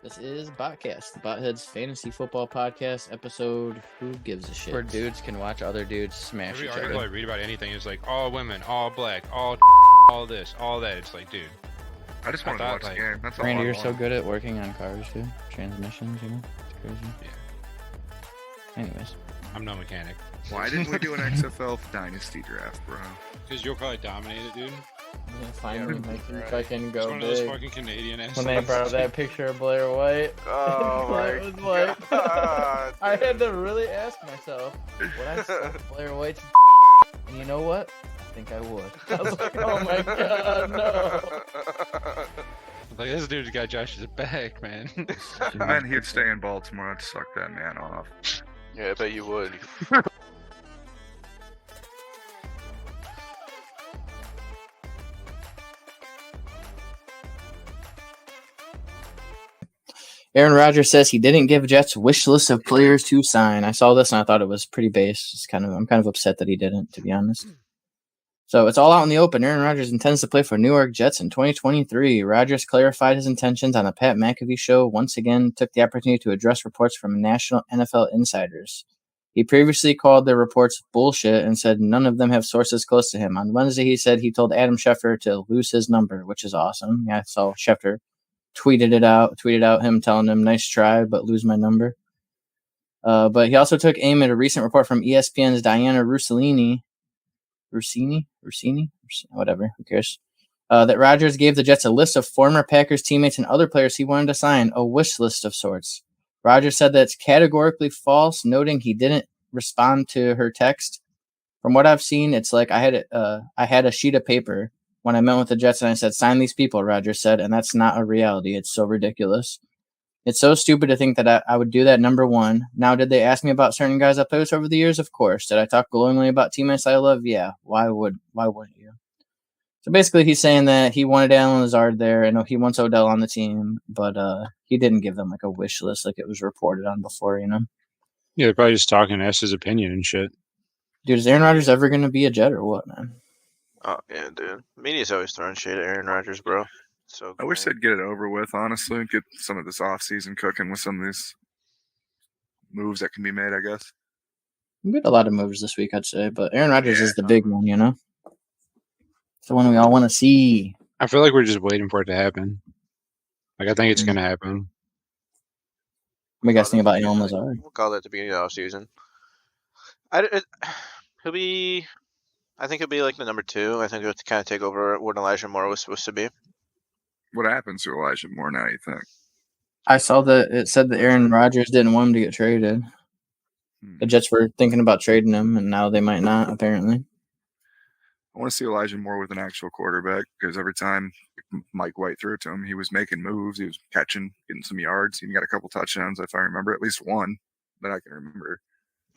This is Botcast, the Botheads Fantasy Football Podcast episode. Who gives a shit? Where dudes can watch other dudes smash Every each article other. I read about anything is like all women, all black, all this, all that. It's like, dude. I just wanted to watch the game. That's all. Randy, I you're want. so good at working on cars, dude. Transmissions, you know? It's crazy. Yeah. Anyways. I'm no mechanic. Why didn't we do an XFL Dynasty draft, bro? Because you'll probably dominate it, dude. Yeah, finally, Yeah, I can right. fucking It's go one of those big. fucking Canadian assholes. When they brought up that picture of Blair White, Oh my that was like, God, I had dude. to really ask myself, would I suck Blair White's and you know what? I think I would. I was like, oh my god, no. Like, this dude's got Josh's back, man. Man, he'd stay in Baltimore. I'd suck that man off. Yeah, I bet you would. Aaron Rodgers says he didn't give Jets wish list of players to sign. I saw this and I thought it was pretty base. I'm kind of upset that he didn't, to be honest. So it's all out in the open. Aaron Rodgers intends to play for New York Jets in 2023. Rodgers clarified his intentions on the Pat McAfee show. Once again, took the opportunity to address reports from national NFL insiders. He previously called their reports bullshit and said none of them have sources close to him. On Wednesday, he said he told Adam Schefter to lose his number, which is awesome. Yeah, I saw Schefter tweeted out him telling him, nice try, but lose my number. But he also took aim at a recent report from ESPN's Diana Russini, whatever, who cares, that Rodgers gave the Jets a list of former Packers teammates and other players he wanted to sign, a wish list of sorts. Rodgers said that it's categorically false, noting he didn't respond to her text. From what I've seen, it's like I had a sheet of paper when I met with the Jets and I said, sign these people, Rodgers said, and that's not a reality. It's so ridiculous. It's so stupid to think that I would do that, number one. Now, did they ask me about certain guys I played with over the years? Of course. Did I talk glowingly about teammates I love? Yeah. Why wouldn't you? So basically, he's saying that he wanted Alan Lazard there. I know he wants Odell on the team, but he didn't give them like a wish list like it was reported on before, you know? Yeah, they're probably just talking and asked his opinion and shit. Dude, is Aaron Rodgers ever going to be a Jet or what, man? Oh yeah, dude. Media's always throwing shade at Aaron Rodgers, bro. So I wish they'd get it over with, honestly. Get some of this offseason cooking with some of these moves that can be made, I guess. We had a lot of moves this week, I'd say, but Aaron Rodgers is the big one, you know? It's the one we all want to see. I feel like we're just waiting for it to happen. Like, I think it's going to happen. What do you guys think about Alan Lazard? We'll call that at the beginning of the offseason. He'll be. I think he'll be like the number 2. I think he'll kind of take over what Elijah Moore was supposed to be. What happens to Elijah Moore now, you think? I saw that it said that Aaron Rodgers didn't want him to get traded. The Jets were thinking about trading him, and now they might not, apparently. I want to see Elijah Moore with an actual quarterback because every time Mike White threw it to him, he was making moves. He was catching, getting some yards. He got a couple touchdowns, if I remember, at least one that I can remember.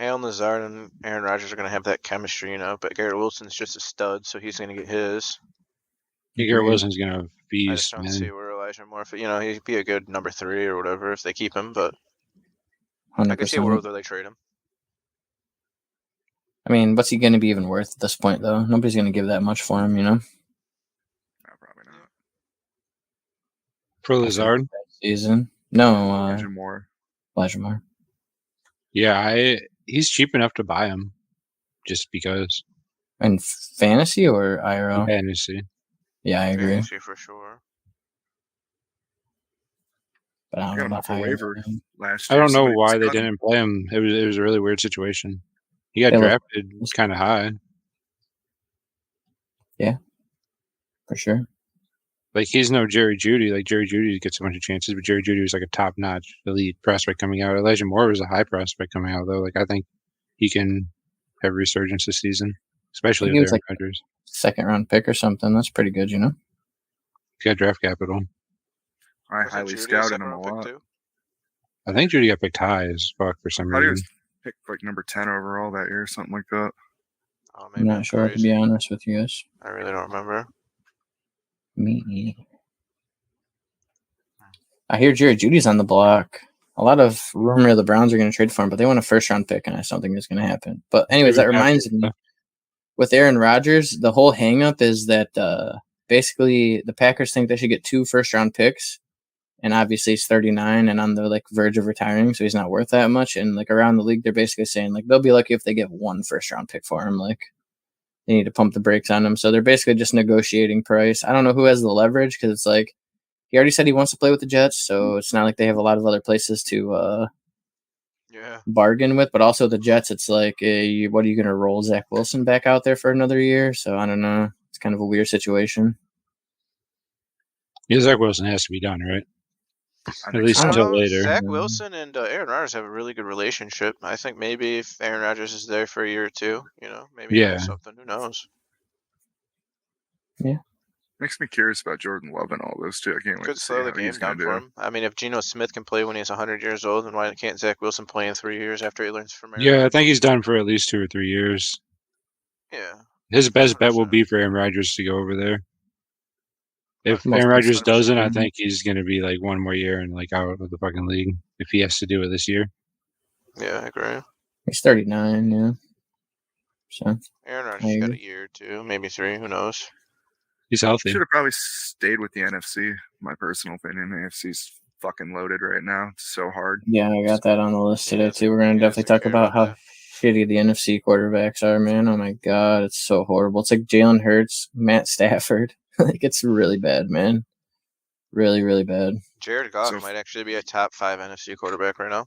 Alan Lazard and Aaron Rodgers are going to have that chemistry, you know, but Garrett Wilson's just a stud, so he's going to get his. Garrett Wilson's going to I just beast, don't man. see where Elijah Moore, he'd be a good number 3 or whatever if they keep him, but 100%. I can see a world where they trade him. I mean, what's he going to be even worth at this point, though? Nobody's going to give that much for him, you know? No, probably not. For Lazard? Season. No, Elijah Moore. Elijah Moore. Yeah, he's cheap enough to buy him just because. In fantasy or IRL? Fantasy. Yeah, I agree. Fantasy for sure. But I Got don't him know off about a IRL. waiver last I year. don't know Somebody why was they cutting him. didn't play him. It was a really weird situation. He got They were- drafted kind of high. For sure. Like, he's no Jerry Jeudy. Like, Jerry Jeudy gets a bunch of chances, but Jerry Jeudy was like a top-notch elite prospect coming out. Elijah Moore was a high prospect coming out, though. Like, I think he can have resurgence this season, especially He with was Aaron like- Rodgers. Second-round pick or something. That's pretty good, you know? He's got draft capital. I Wasn't highly Judy a scouted him a second-round pick lot. too? I think Jeudy got picked high as fuck for some I thought he reason. was picked like number 10 overall that year, something like that. Oh, I'm maybe not sure, to crazy. be honest with you guys. I really don't remember. Me. I hear Jerry Judy's on the block. A lot of rumor the Browns are going to trade for him, but they want a first-round pick, and I don't think it's going to happen. But anyways, that reminds me, with Aaron Rodgers, the whole hang-up is that basically the Packers think they should get 2 first-round picks, and obviously he's 39 and on the like verge of retiring, so he's not worth that much. And like around the league, they're basically saying like they'll be lucky if they get 1 first-round pick for him. Like they need to pump the brakes on him, so they're basically just negotiating price. I don't know who has the leverage because it's like he already said he wants to play with the Jets, so it's not like they have a lot of other places to bargain with. But also the Jets, it's like, what are you going to roll Zach Wilson back out there for another year? So I don't know. It's kind of a weird situation. Yeah, Zach Wilson has to be done, right? At least so. until later. Zach Wilson and Aaron Rodgers have a really good relationship. I think maybe if Aaron Rodgers is there for a year or two, maybe he'll do something. Who knows? Yeah. Makes me curious about Jordan Love and all those too. I can't wait Could to see slow the how game he's down going to for do. him. I mean, if Geno Smith can play when he's 100 years old, then why can't Zach Wilson play in 3 years after he learns from Aaron Yeah, I Rodgers? think he's done for at least 2 or 3 years. Yeah. His best bet will 100%. be for Aaron Rodgers to go over there. If Most Aaron Rodgers definitely. doesn't, I think he's going to be like 1 more year and like out of the fucking league if he has to do it this year. Yeah, I agree. He's 39, yeah. So Aaron I Rodgers got agree. a year or 2, maybe 3. Who knows? He's healthy. Should have probably stayed with the NFC. My personal opinion, the AFC's fucking loaded right now. It's so hard. Yeah, I got that on the list today Yeah, too. We're gonna you guys definitely don't talk care about about how shitty the NFC quarterbacks are, man. Oh my god, it's so horrible. It's like Jalen Hurts, Matt Stafford. Like it's really bad, man. Really, really bad. Jared Goff So- might actually be a top 5 NFC quarterback right now.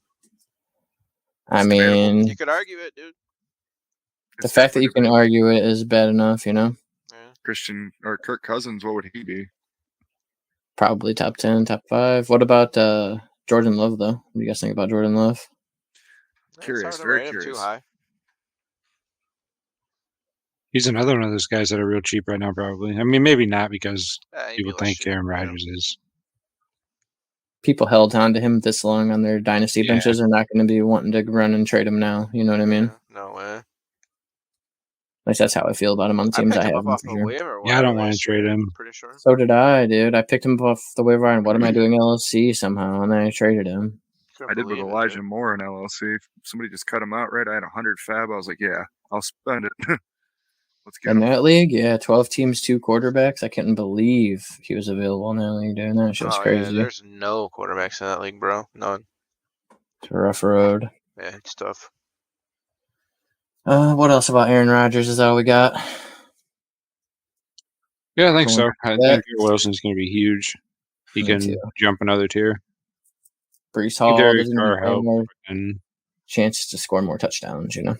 I It's debatable. mean, You could argue it, dude. the It's fact that you definitely can argue it is bad enough, you know. Yeah. Christian or Kirk Cousins, what would he be? Probably top 10, top 5. What about Jordan Love though? What do you guys think about Jordan Love? It's Curious, hard to very rate him too curious. high. He's another one of those guys that are real cheap right now, probably. I mean, maybe not because He'd be people less think cheap, Aaron you know. Rodgers is. People held on to him this long on their dynasty Yeah. benches are not going to be wanting to run and trade him now. You know what I mean? Yeah, no way. At least that's how I feel about him on the teams I picked him have up him off for the sure. waiver Yeah, I don't wire want to last trade year, him. I'm pretty sure. So did I, dude. I picked him up off the waiver wire. And what am I doing LLC somehow? And then I traded him. Couldn't I did with believe it, Elijah dude. Moore in LLC. Somebody just cut him out, right? I had 100 fab. I was like, yeah, I'll spend it. Let's get In him. that league, yeah, 12 teams, 2 quarterbacks. I couldn't believe he was available in that league doing that. Shit was Oh, crazy. yeah, there's no quarterbacks in that league, bro. None. It's a rough road. Yeah, it's tough. What else about Aaron Rodgers? Is that all we got? Yeah, I think so. Going I back. think Garrett Wilson's going to be huge. He Me can too. jump another tier. Brees Hall Derek doesn't Carr have helped. more And chances to score more touchdowns, you know?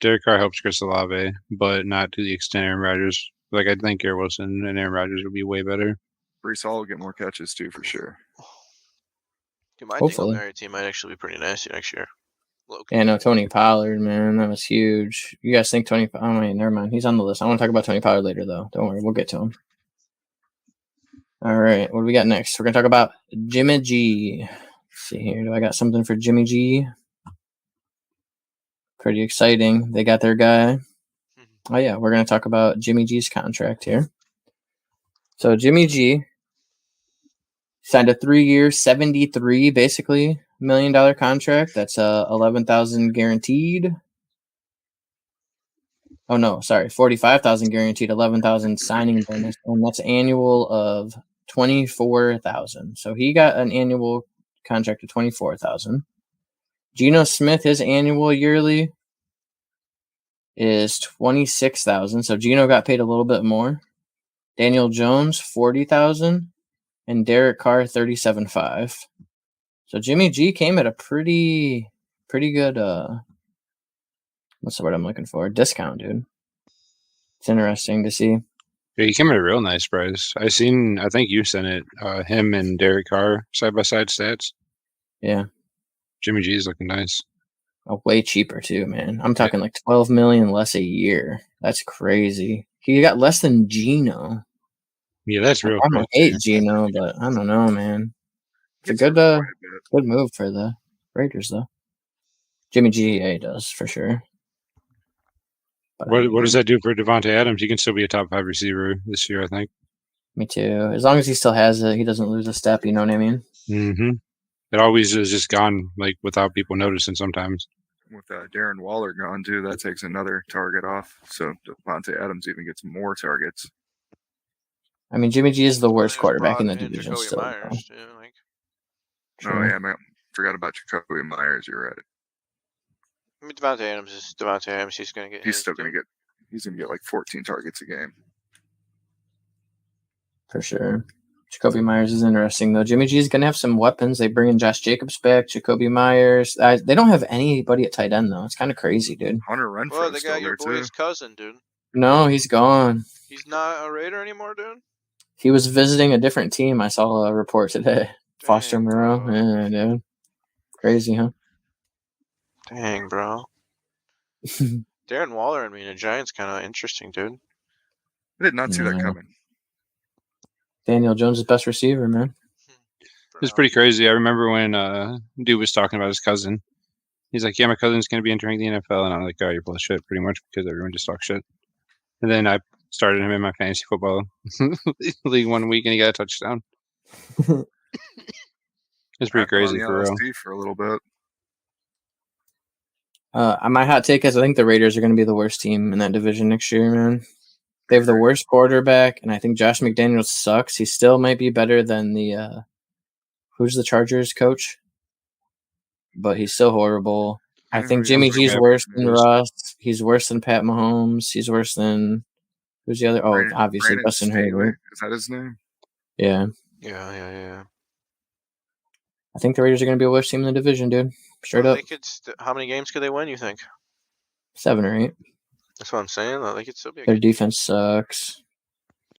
Derek Carr helps Chris Olave, but not to the extent Aaron Rodgers. Like, I think Garrett Wilson and Aaron Rodgers will be way better. Brees Hall will get more catches too, for sure. Dude, my Hopefully. Dingleberry team might actually be pretty nasty next year. Low-key. Yeah, no, Tony Pollard, man, that was huge. You guys think Tony? Oh wait, never mind. He's on the list. I want to talk about Tony Pollard later, though. Don't worry, we'll get to him. All right, what do we got next? We're gonna talk about Jimmy G. Let's see here. Do I got something for Jimmy G? Pretty exciting. They got their guy. Oh yeah, we're gonna talk about Jimmy G's contract here. So Jimmy G signed a 3-year, $73 basically $1 million contract. That's $11,000 guaranteed. Oh no, sorry, $45,000 guaranteed, $11,000 signing bonus, and that's annual of $24,000. So he got an annual contract of $24,000. Geno Smith, his annual yearly is $26,000. So Geno got paid a little bit more. Daniel Jones $40,000, and Derek Carr $37,500. So Jimmy G came at a pretty good what's the word I'm looking for? Discount, dude. It's interesting to see. Yeah, he came at a real nice price. I think you sent it, him and Derek Carr side-by-side stats. Yeah. Jimmy G is looking nice. Way cheaper too, man. I'm talking like $12 million less a year. That's crazy. He got less than Geno. Yeah, that's real I don't close. hate Geno, but I don't know, man. It's a Gets good hurt quite a bit. good move for the Raiders, though. Jimmy G, yeah, he does for sure. But What does that do for Devontae Adams? He can still be a top 5 receiver this year, I think. Me too. As long as he still has it, he doesn't lose a step. You know what I mean? Mm-hmm. It always is just gone, like, without people noticing sometimes. With Darren Waller gone too, that takes another target off. So Devontae Adams even gets more targets. I mean, Jimmy G is the Well, worst they just quarterback in the brought division Jacoby still. Myers, too, like, Oh yeah, man. Forgot about Jacoby Myers. You're right. I mean, Devontae Adams is Devontae Adams. He's gonna get. He's his, still too. gonna get. He's gonna get like 14 targets a game. For sure. Jacoby Myers is interesting, though. Jimmy G is going to have some weapons. They bring in Josh Jacobs back, Jacoby Myers. They don't have anybody at tight end, though. It's kind of crazy, dude. Hunter Renfro Well, they still got your there too. boy's cousin, dude. No, he's gone. He's not a Raider anymore, dude. He was visiting a different team. I saw a report today. Foster Dang, Moreau. bro. Yeah, dude. Crazy, huh? Dang, bro. Darren Waller and me and the Giants kind of interesting, dude. I did not see that Yeah. coming. Daniel Jones is best receiver, man. It's pretty crazy. I remember when dude was talking about his cousin. He's like, "Yeah, my cousin's gonna be entering the NFL," and I'm like, "Oh, you're full of shit," pretty much because everyone just talks shit. And then I started him in my fantasy football league 1 week, and he got a touchdown. It's pretty crazy On the for real. LSD for a little bit. My hot take is I think the Raiders are going to be the worst team in that division next year, man. They have the worst quarterback, and I think Josh McDaniels sucks. He still might be better than the who's the Chargers coach, but he's still horrible. I think Jimmy G's worse than Russ. He's worse than Pat Mahomes. He's worse than who's the other? Oh, obviously Brandon Justin Staley. Herbert. Is that his name? Yeah, Yeah. I think the Raiders are going to be a worst team in the division, dude. Straight Well, up, they could how many games could they win? You think? 7 or 8. That's what I'm saying. They could still be. Their defense sucks.